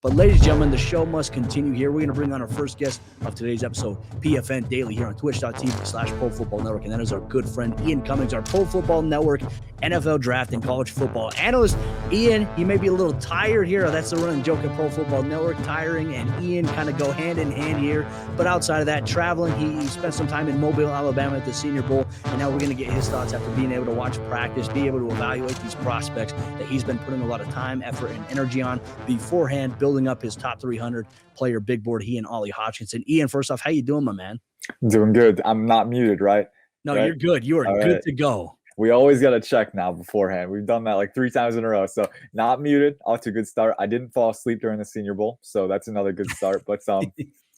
But ladies and gentlemen, the show must continue here. We're going to bring on our first guest of today's episode, PFN Daily, here on twitch.tv/Pro Football Network. And that is our good friend, Ian Cummings, our Pro Football Network NFL Draft and College Football Analyst. Ian, he may be a little tired here. That's the running joke at Pro Football Network. Tiring and Ian kind of go hand in hand here. But outside of that, traveling, he spent some time in Mobile, Alabama at the Senior Bowl. And now we're going to get his thoughts after being able to watch practice, be able to evaluate these prospects that he's been putting a lot of time, effort, and energy on beforehand, building up his top 300 player big board, he and Ollie Hodgkinson. Ian, first off, how you doing, my man? Doing good. I'm not muted, right? No, right? You're good. You are All good right. to go. We always got to check now beforehand. We've done that like 3 times in a row. So not muted. Off to a good start. I didn't fall asleep during the Senior Bowl, so that's another good start. But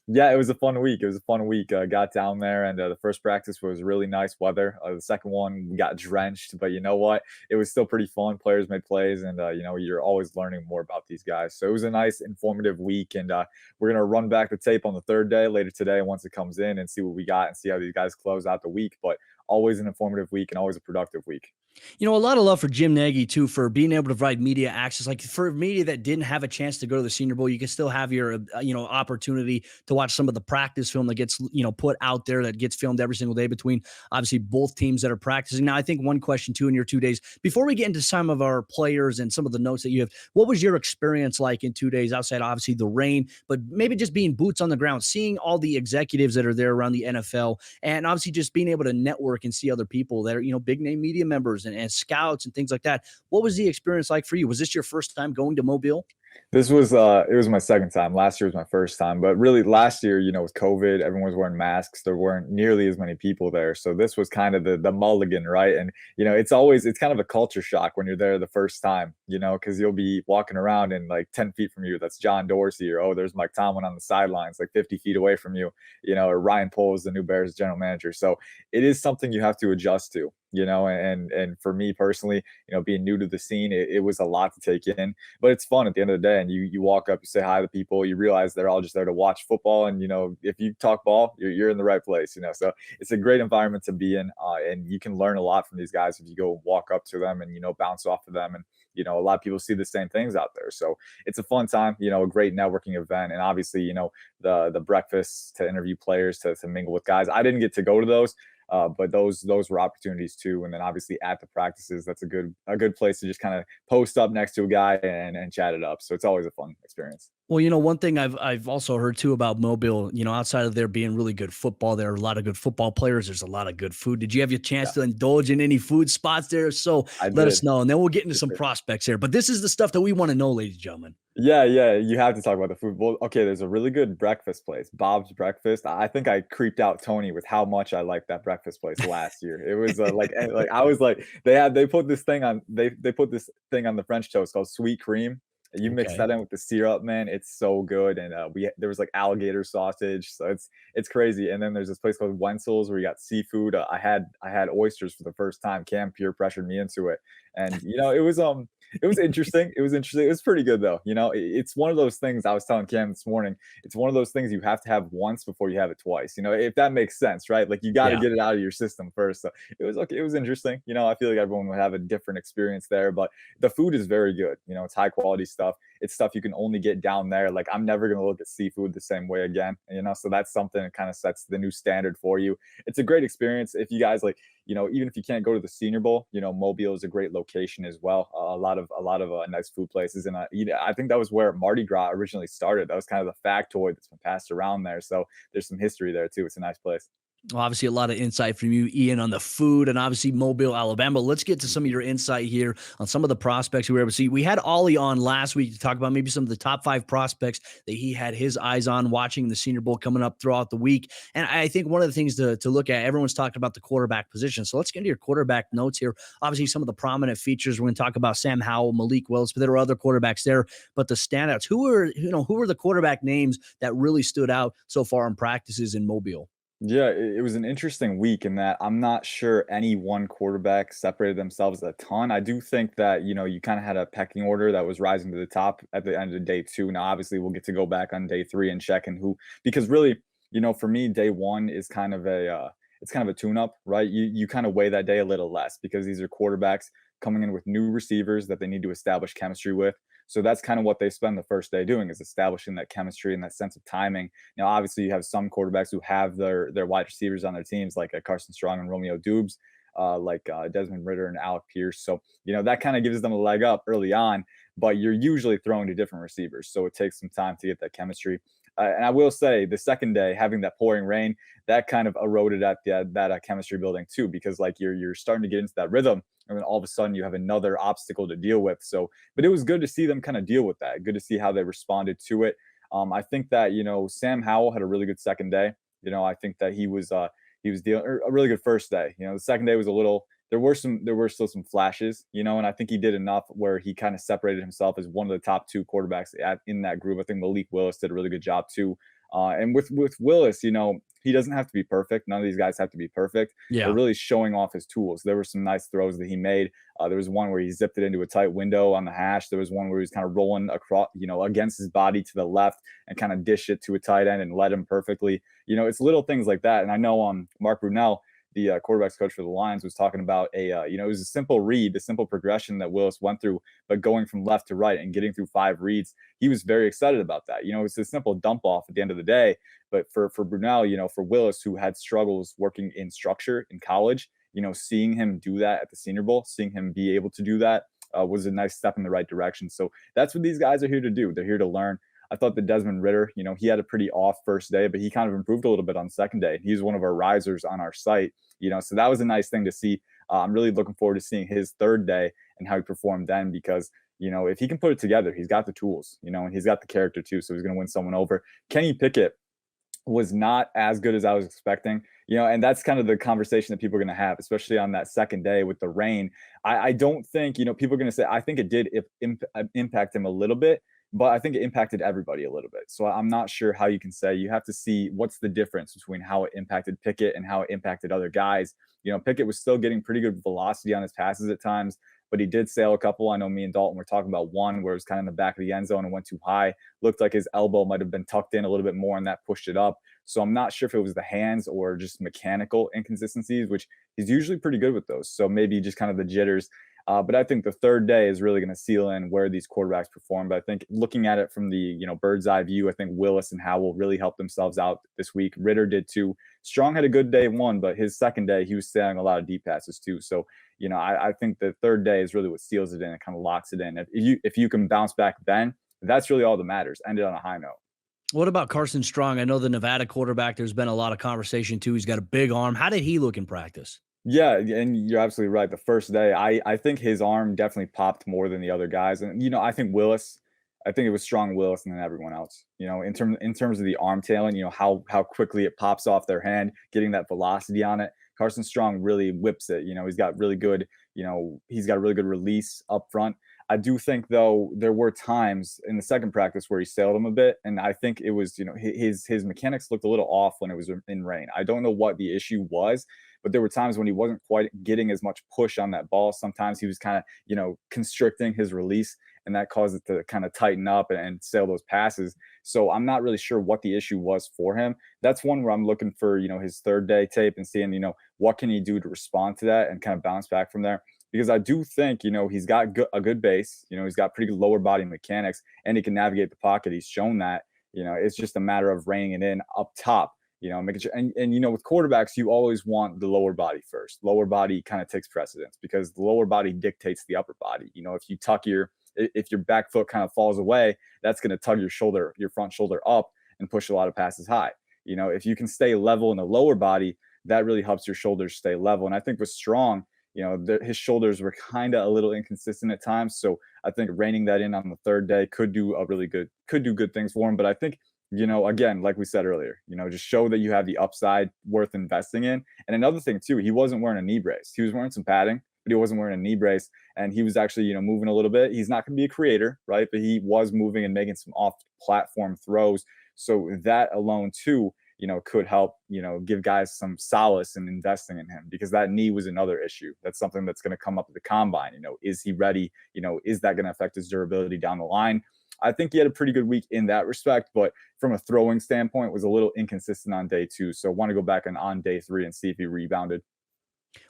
yeah, it was a fun week. Got down there, and the first practice was really nice weather. The second one, we got drenched, but you know what? It was still pretty fun. Players made plays, and you're always learning more about these guys. So it was a nice, informative week, and we're gonna run back the tape on the third day later today once it comes in and see what we got and see how these guys close out the week. But always an informative week and always a productive week. You know, a lot of love for Jim Nagy, too, for being able to provide media access. Like for media that didn't have a chance to go to the Senior Bowl, you can still have your, opportunity to watch some of the practice film that gets, put out there, that gets filmed every single day between, obviously, both teams that are practicing. Now, I think one question, too, in your 2 days, before we get into some of our players and some of the notes that you have, what was your experience like in 2 days outside, obviously, the rain, but maybe just being boots on the ground, seeing all the executives that are there around the NFL, and obviously just being able to network and see other people that are, big name media members and scouts and things like that. What was the experience like for you? Was this your first time going to Mobile? This was it was my second time. Last year was my first time, but really last year, with COVID, everyone was wearing masks. There weren't nearly as many people there. So this was kind of the mulligan, right? And it's kind of a culture shock when you're there the first time, because you'll be walking around and like 10 feet from you, that's John Dorsey, or there's Mike Tomlin on the sidelines, like 50 feet away from you, or Ryan Poles, the new Bears general manager. So it is something you have to adjust to, and for me personally, being new to the scene, it was a lot to take in, but it's fun at the end of the day. And you walk up, you say hi to people, you realize they're all just there to watch football. And, if you talk ball, you're in the right place, so it's a great environment to be in. And you can learn a lot from these guys if you go walk up to them and, bounce off of them. And, a lot of people see the same things out there. So it's a fun time, a great networking event. And obviously, the breakfasts to interview players, to mingle with guys. I didn't get to go to those. But those were opportunities too. And then obviously at the practices, that's a good place to just kind of post up next to a guy and chat it up. So it's always a fun experience. Well, one thing I've also heard too about Mobile, outside of there being really good football, there are a lot of good football players. There's a lot of good food. Did you have your chance to indulge in any food spots there? So let us know, and then we'll get into some prospects here. But this is the stuff that we want to know, ladies and gentlemen. Yeah, you have to talk about the food. Well, okay, there's a really good breakfast place, Bob's Breakfast. I think I creeped out Tony with how much I liked that breakfast place last year. It was like I was like they put this thing on the French toast called sweet cream. You mix that in with the syrup, man. It's so good. And there was like alligator sausage, so it's crazy. And then there's this place called Wenzel's where you got seafood. I had oysters for the first time. Cam peer pressured me into it, and it was interesting. It was pretty good though. It's one of those things. I was telling Cam this morning. It's one of those things you have to have once before you have it twice. If that makes sense, right? Like you got to get it out of your system first. So it was okay. It was interesting. I feel like everyone would have a different experience there, but the food is very good. It's high quality stuff. It's stuff you can only get down there. Like I'm never gonna look at seafood the same way again. So that's something that kind of sets the new standard for you. It's a great experience if you guys even if you can't go to the Senior Bowl, Mobile is a great location as well. A lot of nice food places, and I think that was where Mardi Gras originally started. That was kind of the factoid that's been passed around there. So there's some history there too. It's a nice place. Well, obviously, a lot of insight from you, Ian, on the food and obviously Mobile, Alabama. Let's get to some of your insight here on some of the prospects we were able to see. We had Ollie on last week to talk about maybe some of the top 5 prospects that he had his eyes on watching the Senior Bowl coming up throughout the week. And I think one of the things to look at, everyone's talking about the quarterback position. So let's get into your quarterback notes here. Obviously, some of the prominent features, we're going to talk about Sam Howell, Malik Willis, but there are other quarterbacks there. But the standouts, who were the quarterback names that really stood out so far in practices in Mobile? Yeah, it was an interesting week in that I'm not sure any one quarterback separated themselves a ton. I do think that, you kind of had a pecking order that was rising to the top at the end of day 2. Now, obviously, we'll get to go back on day 3 and check because really, for me, day 1 is kind of it's kind of a tune-up, right? You kind of weigh that day a little less because these are quarterbacks coming in with new receivers that they need to establish chemistry with. So that's kind of what they spend the first day doing, is establishing that chemistry and that sense of timing. Now, obviously, you have some quarterbacks who have their wide receivers on their teams, like Carson Strong and Romeo Dubes, Desmond Ridder and Alec Pierce. So, that kind of gives them a leg up early on, but you're usually throwing to different receivers. So it takes some time to get that chemistry. And I will say, the second day, having that pouring rain, that kind of eroded at that chemistry building too, because like you're starting to get into that rhythm, and then all of a sudden you have another obstacle to deal with. So, but it was good to see them kind of deal with that. Good to see how they responded to it. I think that Sam Howell had a really good second day. I think that he was dealing a really good first day. The second day was a little. There were still some flashes, and I think he did enough where he kind of separated himself as one of the top two quarterbacks in that group. I think Malik Willis did a really good job too. And with Willis, he doesn't have to be perfect. None of these guys have to be perfect. Yeah. They're really showing off his tools. There were some nice throws that he made. There was one where he zipped it into a tight window on the hash. There was one where he was kind of rolling across, against his body to the left and kind of dish it to a tight end and led him perfectly. It's little things like that. And I know Mark Brunell, the quarterbacks coach for the Lions, was talking about it was a simple read, a simple progression that Willis went through, but going from left to right and getting through 5 reads, he was very excited about that. It's a simple dump off at the end of the day, but for Brunell, for Willis, who had struggles working in structure in college, seeing him do that at the Senior Bowl, seeing him be able to do that was a nice step in the right direction. So that's what these guys are here to do. They're here to learn. I thought that Desmond Ridder, he had a pretty off first day, but he kind of improved a little bit on the second day. He's one of our risers on our site, so that was a nice thing to see. I'm really looking forward to seeing his third day and how he performed then, because, if he can put it together, he's got the tools, and he's got the character too. So he's going to win someone over. Kenny Pickett was not as good as I was expecting, and that's kind of the conversation that people are going to have, especially on that second day with the rain. I don't think, people are going to say, I think it did impact him a little bit, but I think it impacted everybody a little bit. So I'm not sure how you can say. You have to see what's the difference between how it impacted Pickett and how it impacted other guys. Pickett was still getting pretty good velocity on his passes at times, but he did sail a couple. I know me and Dalton were talking about one where it was kind of in the back of the end zone and went too high. Looked like his elbow might have been tucked in a little bit more, and that pushed it up. So I'm not sure if it was the hands or just mechanical inconsistencies, which he's usually pretty good with those. So maybe just kind of the jitters. But I think the third day is really going to seal in where these quarterbacks perform. But I think looking at it from the bird's eye view, I think Willis and Howell really helped themselves out this week. Ridder did too. Strong had a good day one, but his second day he was sailing a lot of deep passes too. So I think the third day is really what seals it in and kind of locks it in. If you can bounce back then, that's really all that matters. End it on a high note. What about Carson Strong? I know the Nevada quarterback, there's been a lot of conversation too. He's got a big arm. How did he look in practice? Yeah, and you're absolutely right. The first day, I think his arm definitely popped more than the other guys. And I think it was Strong, Willis, and then everyone else. In terms of the arm talent, how quickly it pops off their hand, getting that velocity on it. Carson Strong really whips it. He's got really good, he's got a really good release up front. I do think, though, there were times in the second practice where he sailed him a bit, and I think it was, his mechanics looked a little off when it was in rain. I don't know what the issue was, but there were times when he wasn't quite getting as much push on that ball. Sometimes he was kind of, constricting his release, and that caused it to kind of tighten up and sail those passes. So I'm not really sure what the issue was for him. That's one where I'm looking for, his third day tape and seeing, what can he do to respond to that and kind of bounce back from there. Because I do think, he's got a good base, he's got pretty good lower body mechanics, and he can navigate the pocket. He's shown that, it's just a matter of reining it in up top, making sure. And with quarterbacks, you always want the lower body first. Lower body kind of takes precedence because the lower body dictates the upper body. If your back foot kind of falls away, that's going to tug your front shoulder up and push a lot of passes high. If you can stay level in the lower body, that really helps your shoulders stay level. And I think with Strong, his shoulders were kind of a little inconsistent at times. So I think reining that in on the third day could do good things for him. But I think, again, like we said earlier, just show that you have the upside worth investing in. And another thing too, he wasn't wearing a knee brace. He was wearing some padding, but he wasn't wearing a knee brace. And he was actually, moving a little bit. He's not going to be a creator, right? But he was moving and making some off platform throws. So that alone too, could help, give guys some solace in investing in him, because that knee was another issue. That's something that's going to come up at the combine. Is he ready? Is that going to affect his durability down the line? I think he had a pretty good week in that respect, but from a throwing standpoint was a little inconsistent on day 2. So I want to go back on day 3 and see if he rebounded.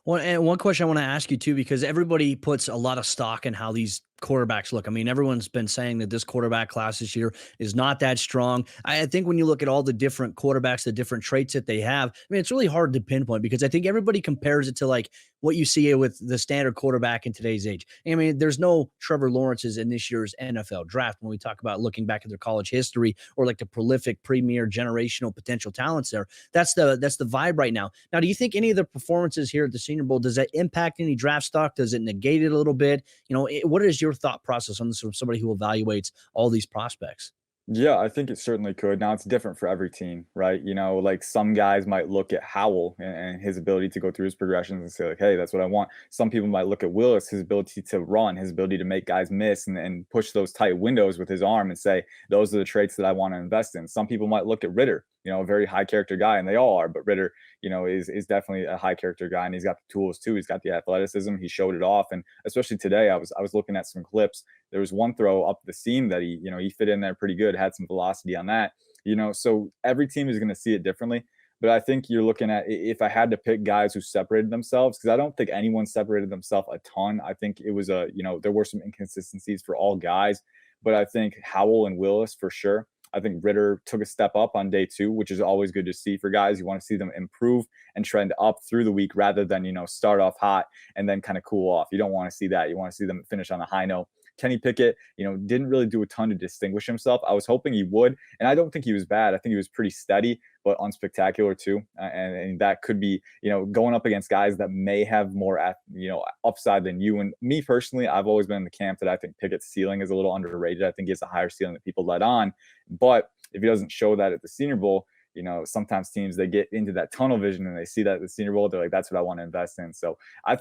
Well, and one question I want to ask you too, because everybody puts a lot of stock in how these quarterbacks look. I mean, everyone's been saying that this quarterback class this year is not that strong. I think when you look at all the different quarterbacks, the different traits that they have, I mean, it's really hard to pinpoint because I think everybody compares it to like what you see with the standard quarterback in today's age. I mean, there's no Trevor Lawrences in this year's NFL draft when we talk about looking back at their college history or like the prolific premier generational potential talents there. That's the vibe right now. Now, do you think any of the performances here at the Senior Bowl, does that impact any draft stock? Does it negate it a little bit? What is your thought process on this from somebody who evaluates all these prospects? Yeah, I think it certainly could. Now it's different for every team, right? Like some guys might look at Howell and his ability to go through his progressions and say, like, hey, that's what I want. Some people might look at Willis, his ability to run, his ability to make guys miss and push those tight windows with his arm and say, those are the traits that I want to invest in. Some people might look at Ritter, a very high character guy, and they all are, but Ritter, is definitely a high character guy, and he's got the tools too. He's got the athleticism. He showed it off, and especially today, I was looking at some clips. There was one throw up the seam that he fit in there pretty good, had some velocity on that. So every team is going to see it differently. But I think you're looking at, if I had to pick guys who separated themselves, because I don't think anyone separated themselves a ton. I think it was there were some inconsistencies for all guys, but I think Howell and Willis for sure. I think Ritter took a step up on day 2, which is always good to see for guys. You want to see them improve and trend up through the week rather than, start off hot and then kind of cool off. You don't want to see that. You want to see them finish on a high note. Kenny Pickett, didn't really do a ton to distinguish himself. I was hoping he would, and I don't think he was bad. I think he was pretty steady, but unspectacular too. And that could be, going up against guys that may have more, upside than you. And me personally, I've always been in the camp that I think Pickett's ceiling is a little underrated. I think he has a higher ceiling that people let on. But if he doesn't show that at the Senior Bowl, sometimes teams, they get into that tunnel vision and they see that at the Senior Bowl, they're like, that's what I want to invest in. So I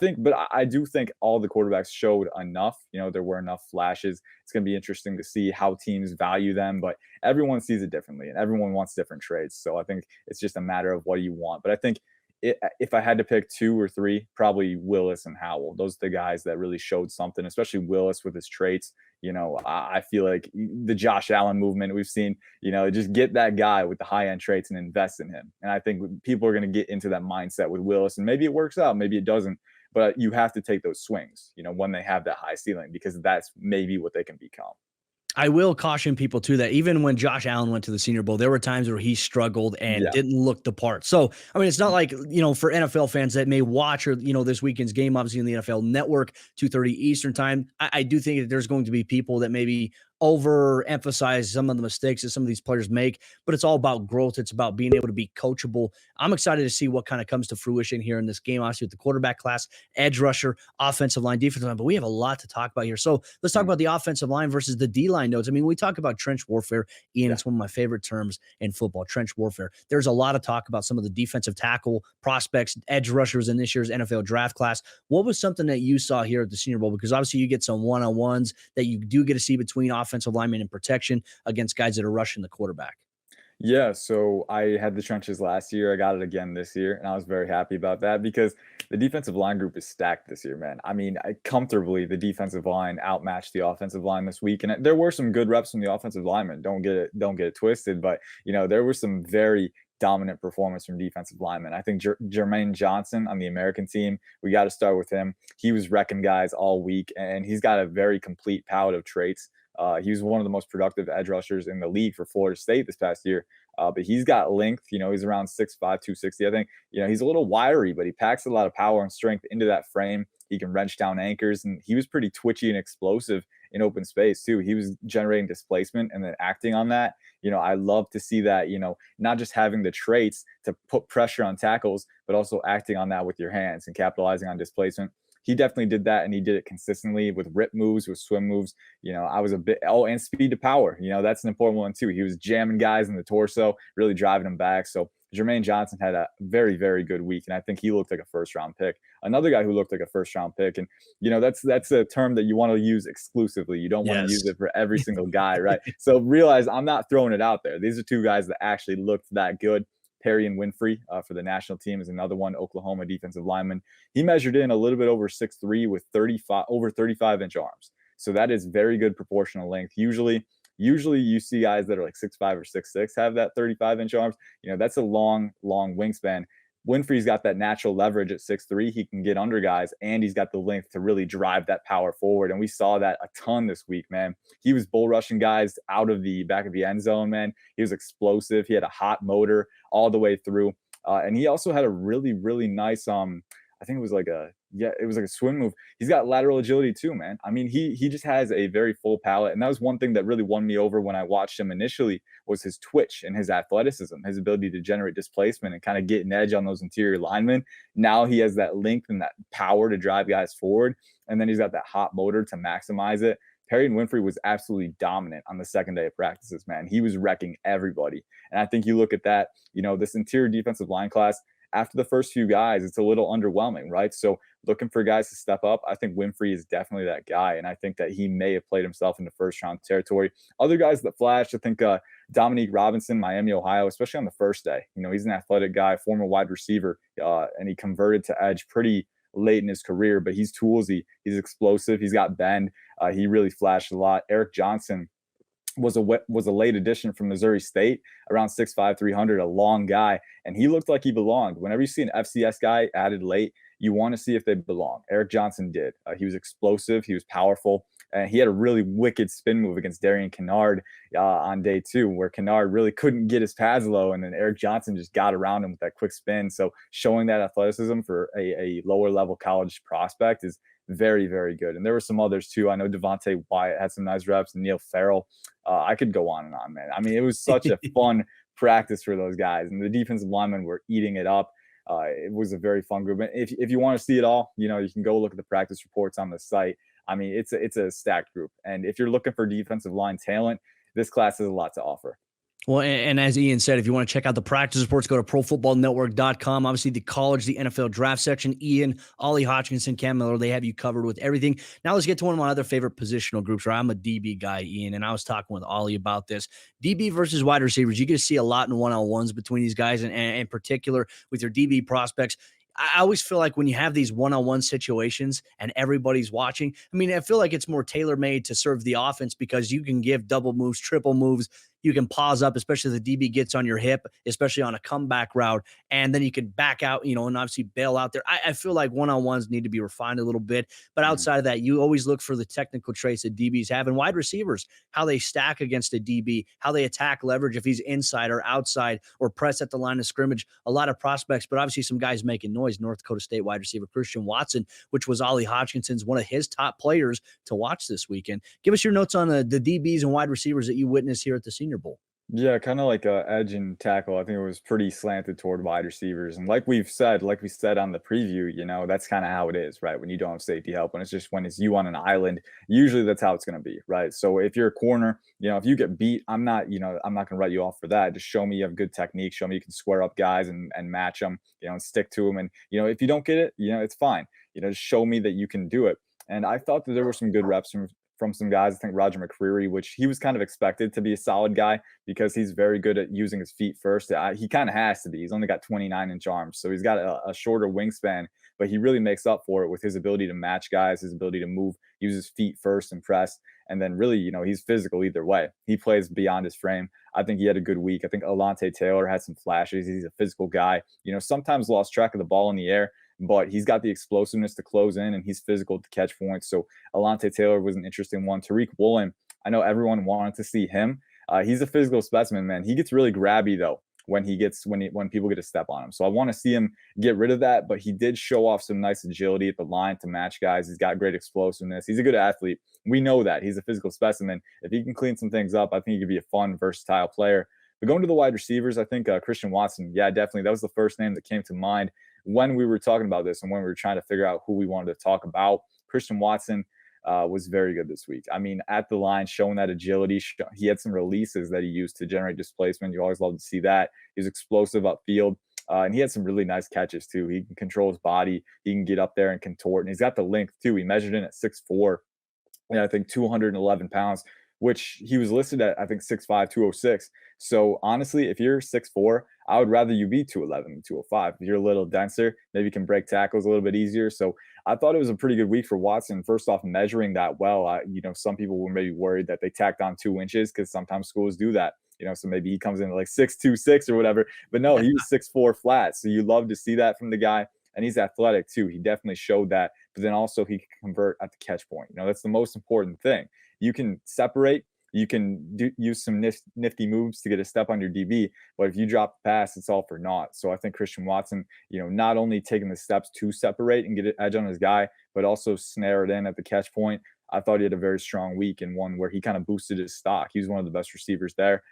do think all the quarterbacks showed enough. There were enough flashes. It's going to be interesting to see how teams value them, but everyone sees it differently and everyone wants different traits. So I think it's just a matter of what you want. But I think if I had to pick 2 or 3, probably Willis and Howell. Those are the guys that really showed something, especially Willis with his traits. I feel like the Josh Allen movement we've seen, just get that guy with the high end traits and invest in him. And I think people are going to get into that mindset with Willis, and maybe it works out, maybe it doesn't. But you have to take those swings, when they have that high ceiling, because that's maybe what they can become. I will caution people too that even when Josh Allen went to the Senior Bowl, there were times where he struggled and didn't look the part. So, I mean, it's not like, for NFL fans that may watch or, this weekend's game, obviously in the NFL Network, 2:30 Eastern time, I do think that there's going to be people that maybe overemphasize some of the mistakes that some of these players make, but it's all about growth. It's about being able to be coachable. I'm excited to see what kind of comes to fruition here in this game, obviously with the quarterback class, edge rusher, offensive line, defensive line, but we have a lot to talk about here. So let's talk about the offensive line versus the D-line notes. I mean, we talk about trench warfare, Ian, it's one of my favorite terms in football, trench warfare. There's a lot of talk about some of the defensive tackle prospects, edge rushers in this year's NFL draft class. What was something that you saw here at the Senior Bowl? Because obviously you get some one-on-ones that you do get to see between offensive linemen and protection against guys that are rushing the quarterback. Yeah, so I had the trenches last year. I got it again this year, and I was very happy about that because the defensive line group is stacked this year, man. I mean, comfortably, the defensive line outmatched the offensive line this week, and there were some good reps from the offensive linemen. Don't get it twisted, but there was some very dominant performance from defensive linemen. I think Jermaine Johnson on the American team, we got to start with him. He was wrecking guys all week, and he's got a very complete palette of traits. He was one of the most productive edge rushers in the league for Florida State this past year. But he's got length. He's around 6'5", 260. I think, he's a little wiry, but he packs a lot of power and strength into that frame. He can wrench down anchors, and he was pretty twitchy and explosive in open space too. He was generating displacement and then acting on that. I love to see that, not just having the traits to put pressure on tackles, but also acting on that with your hands and capitalizing on displacement. He definitely did that, and he did it consistently with rip moves, with swim moves. I was and speed to power. That's an important one too. He was jamming guys in the torso, really driving them back. So Jermaine Johnson had a very, very good week, and I think he looked like a first-round pick. Another guy who looked like a first-round pick, and that's a term that you want to use exclusively. You don't want to use it for every single guy, right? So realize I'm not throwing it out there. These are 2 guys that actually looked that good. Perrion Winfrey for the national team is another one, Oklahoma defensive lineman. He measured in a little bit over 6'3" with over 35-inch arms. So that is very good proportional length. Usually you see guys that are like 6'5" or 6'6" have that 35-inch arms. That's a long wingspan. Winfrey's got that natural leverage at 6'3". He can get under guys, and he's got the length to really drive that power forward. And we saw that a ton this week, man. He was bull rushing guys out of the back of the end zone, man. He was explosive. He had a hot motor all the way through. And he also had a really, really nice, I think it was like a swim move. He's got lateral agility too, man. I mean, he just has a very full palette. And that was one thing that really won me over when I watched him initially, was his twitch and his athleticism, his ability to generate displacement and kind of get an edge on those interior linemen. Now he has that length and that power to drive guys forward. And then he's got that hot motor to maximize it. Perrion Winfrey was absolutely dominant on the second day of practices, man. He was wrecking everybody. And I think you look at that, this interior defensive line class, after the first few guys, it's a little underwhelming, right? So looking for guys to step up, I think Winfrey is definitely that guy. And I think that he may have played himself into first round territory. Other guys that flashed, I think Dominique Robinson, Miami, Ohio, especially on the first day. He's an athletic guy, former wide receiver, and he converted to edge pretty late in his career, but he's toolsy. He's explosive. He's got bend. He really flashed a lot. Eric Johnson was a late addition from Missouri State, around 6'5", 300, a long guy, and he looked like he belonged. Whenever you see an FCS guy added late, you want to see if they belong. Eric Johnson did. He was explosive. He was powerful. And he had a really wicked spin move against Darian Kennard on day 2, where Kennard really couldn't get his pads low, and then Eric Johnson just got around him with that quick spin. So showing that athleticism for a lower level college prospect is very, very good. And there were some others too. I know Devontae Wyatt had some nice reps, and Neil Farrell. I could go on and on, man. I mean, it was such a fun practice for those guys, and the defensive linemen were eating it up. It was a very fun group. And if you want to see it all, you can go look at the practice reports on the site. I mean, it's a stacked group. And if you're looking for defensive line talent, this class has a lot to offer. Well, and as Ian said, if you want to check out the practice reports, go to profootballnetwork.com. Obviously, the college, the NFL draft section, Ian, Ollie Hodgkinson, Cam Miller, they have you covered with everything. Now let's get to one of my other favorite positional groups, where I'm a DB guy, Ian, and I was talking with Ollie about this. DB versus wide receivers. You get to see a lot in one-on-ones between these guys, and in particular with your DB prospects. I always feel like when you have these one-on-one situations and everybody's watching, I mean, I feel like it's more tailor-made to serve the offense, because you can give double moves, triple moves. You can pause up, especially if the DB gets on your hip, especially on a comeback route, and then you can back out, and obviously bail out there. I feel like one-on-ones need to be refined a little bit, but outside of that, you always look for the technical traits that DBs have, and wide receivers, how they stack against a DB, how they attack leverage if he's inside or outside or press at the line of scrimmage. A lot of prospects, but obviously some guys making noise. North Dakota State wide receiver Christian Watson, which was Ollie Hodgkinson's one of his top players to watch this weekend. Give us your notes on the DBs and wide receivers that you witnessed here at the Senior Bowl. Yeah, kind of like edge and tackle. I think it was pretty slanted toward wide receivers. And like we said on the preview, that's kind of how it is, right? When you don't have safety help, when it's you on an island, usually that's how it's going to be, right? So if you're a corner, if you get beat, I'm not going to write you off for that. Just show me you have good technique. Show me you can square up guys and match them, and stick to them. And, if you don't get it, it's fine. Just show me that you can do it. And I thought that there were some good reps from some guys. I think Roger McCreary, which he was kind of expected to be a solid guy because he's very good at using his feet first. He kind of has to be. He's only got 29-inch arms, so he's got a shorter wingspan, but he really makes up for it with his ability to match guys, his ability to move, use his feet first and press. And then really, he's physical either way. He plays beyond his frame. I think he had a good week. I think Alontae Taylor had some flashes. He's a physical guy. Sometimes lost track of the ball in the air, but he's got the explosiveness to close in, and he's physical to catch points. So Alontae Taylor was an interesting one. Tariq Woolen, I know everyone wanted to see him. He's a physical specimen, man. He gets really grabby though when people get a step on him. So I want to see him get rid of that, but he did show off some nice agility at the line to match guys. He's got great explosiveness. He's a good athlete. We know that. He's a physical specimen. If he can clean some things up, I think he could be a fun, versatile player. But going to the wide receivers, I think Christian Watson, yeah, definitely. That was the first name that came to mind when we were talking about this and when we were trying to figure out who we wanted to talk about. Christian Watson was very good this week. I mean, at the line, showing that agility. He had some releases that he used to generate displacement. You always love to see that. He was explosive upfield. And he had some really nice catches too. He can control his body. He can get up there and contort. And he's got the length too. He measured in at 6'4", and I think 211 pounds, which he was listed at, I think, 6'5", 206. So honestly, if you're 6'4", I would rather you be 211 than 205. If you're a little denser, maybe you can break tackles a little bit easier. So I thought it was a pretty good week for Watson. First off, measuring that well, some people were maybe worried that they tacked on 2 inches because sometimes schools do that. so maybe he comes in like 6'2", or whatever. But no, he was 6'4" flat. So you love to see that from the guy. And he's athletic too. He definitely showed that. But then also he can convert at the catch point. That's the most important thing. You can separate. You can use some nifty moves to get a step on your DB. But if you drop the pass, it's all for naught. So I think Christian Watson, not only taking the steps to separate and get an edge on his guy, but also snare it in at the catch point. I thought he had a very strong week, and one where he kind of boosted his stock. He was one of the best receivers there.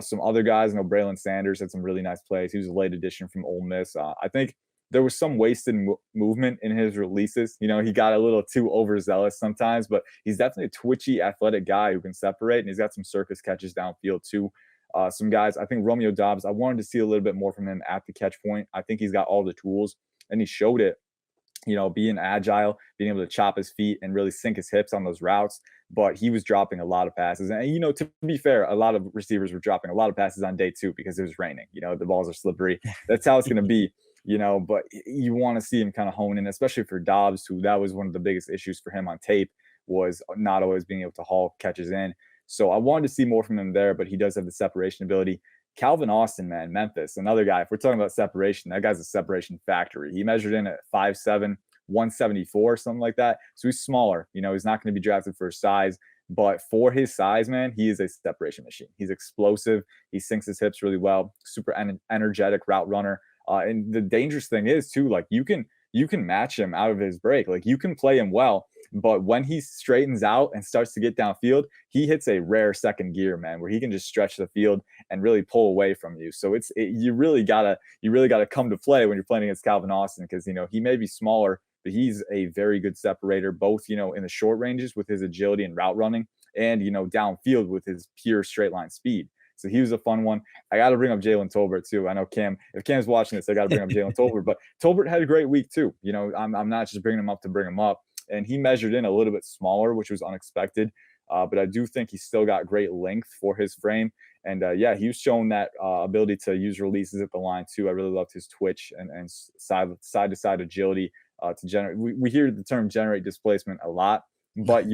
Some other guys, Braylon Sanders had some really nice plays. He was a late addition from Ole Miss. I think there was some wasted movement in his releases. He got a little too overzealous sometimes, but he's definitely a twitchy, athletic guy who can separate, and he's got some circus catches downfield too. Some guys, I think Romeo Doubs, I wanted to see a little bit more from him at the catch point. I think he's got all the tools, and he showed it, being agile, being able to chop his feet and really sink his hips on those routes. But he was dropping a lot of passes. And, to be fair, a lot of receivers were dropping a lot of passes on day 2 because it was raining. The balls are slippery. That's how it's going to be. But you want to see him kind of hone in, especially for Dobbs, who that was one of the biggest issues for him on tape, was not always being able to haul catches in. So I wanted to see more from him there, but he does have the separation ability. Calvin Austin, man, Memphis, another guy. If we're talking about separation, that guy's a separation factory. He measured in at 5'7", 174, something like that. So he's smaller. He's not going to be drafted for his size. But for his size, man, he is a separation machine. He's explosive. He sinks his hips really well. Super energetic route runner. And the dangerous thing is too, like you can match him out of his break. Like you can play him well, but when he straightens out and starts to get downfield, he hits a rare second gear, man, where he can just stretch the field and really pull away from you. So you really gotta come to play when you're playing against Calvin Austin, because he may be smaller, but he's a very good separator, both in the short ranges with his agility and route running, and downfield with his pure straight line speed. So he was a fun one. I got to bring up Jaylen Tolbert too. I know if Cam's watching this, I got to bring up Jaylen Tolbert. But Tolbert had a great week too. I'm not just bringing him up to bring him up. And he measured in a little bit smaller, which was unexpected. But I do think he's still got great length for his frame. And he was showing that ability to use releases at the line too. I really loved his twitch and side to side agility to generate. We hear the term generate displacement a lot, but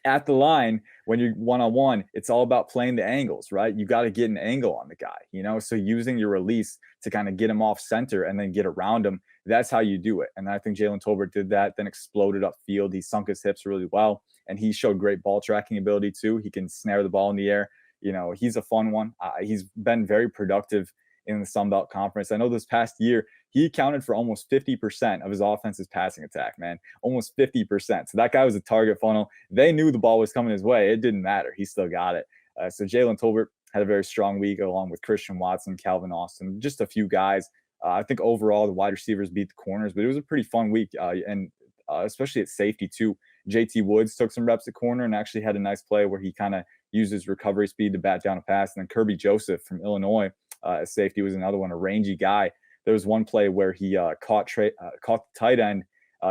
at the line, when you're one-on-one, it's all about playing the angles, right? You got to get an angle on the guy, so using your release to kind of get him off center and then get around him, that's how you do it. And I think Jaylen Tolbert did that, then exploded upfield. He sunk his hips really well, and he showed great ball tracking ability too. He can snare the ball in the air. He's a fun one. He's been very productive in the Sun Belt Conference. I know this past year, he accounted for almost 50% of his offense's passing attack, man. Almost 50%. So that guy was a target funnel. They knew the ball was coming his way. It didn't matter. He still got it. So Jaylen Tolbert had a very strong week, along with Christian Watson, Calvin Austin, just a few guys. I think overall the wide receivers beat the corners, but it was a pretty fun week, and especially at safety too. JT Woods took some reps at corner and actually had a nice play where he kind of used his recovery speed to bat down a pass. And then Kirby Joseph from Illinois, safety, was another one, a rangy guy. There was one play where he caught the tight end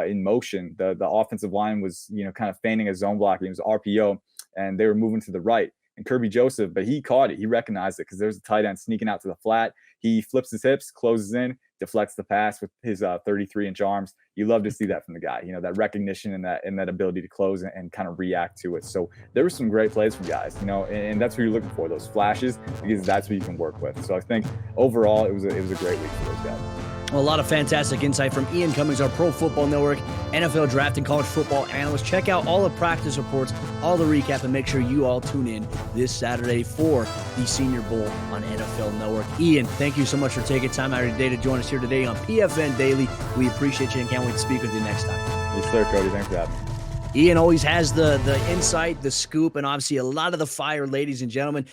in motion. The offensive line was kind of feigning a zone blocking. It was RPO, and they were moving to the right. And Kirby Joseph, but he caught it. He recognized it because there's a tight end sneaking out to the flat. He flips his hips, closes in, deflects the pass with his 33-inch arms. You love to see that from the guy, that recognition and that ability to close and kind of react to it. So there were some great plays from guys, and that's what you're looking for, those flashes, because that's what you can work with. So I think overall it was a great week for those guys. Well, a lot of fantastic insight from Ian Cummings, our Pro Football Network, NFL Draft and College Football Analyst. Check out all the practice reports, all the recap, and make sure you all tune in this Saturday for the Senior Bowl on NFL Network. Ian, thank you so much for taking time out of your day to join us here today on PFN Daily. We appreciate you and can't wait to speak with you next time. Yes, sir, Cody. Thanks for having me. Ian always has the insight, the scoop, and obviously a lot of the fire, ladies and gentlemen.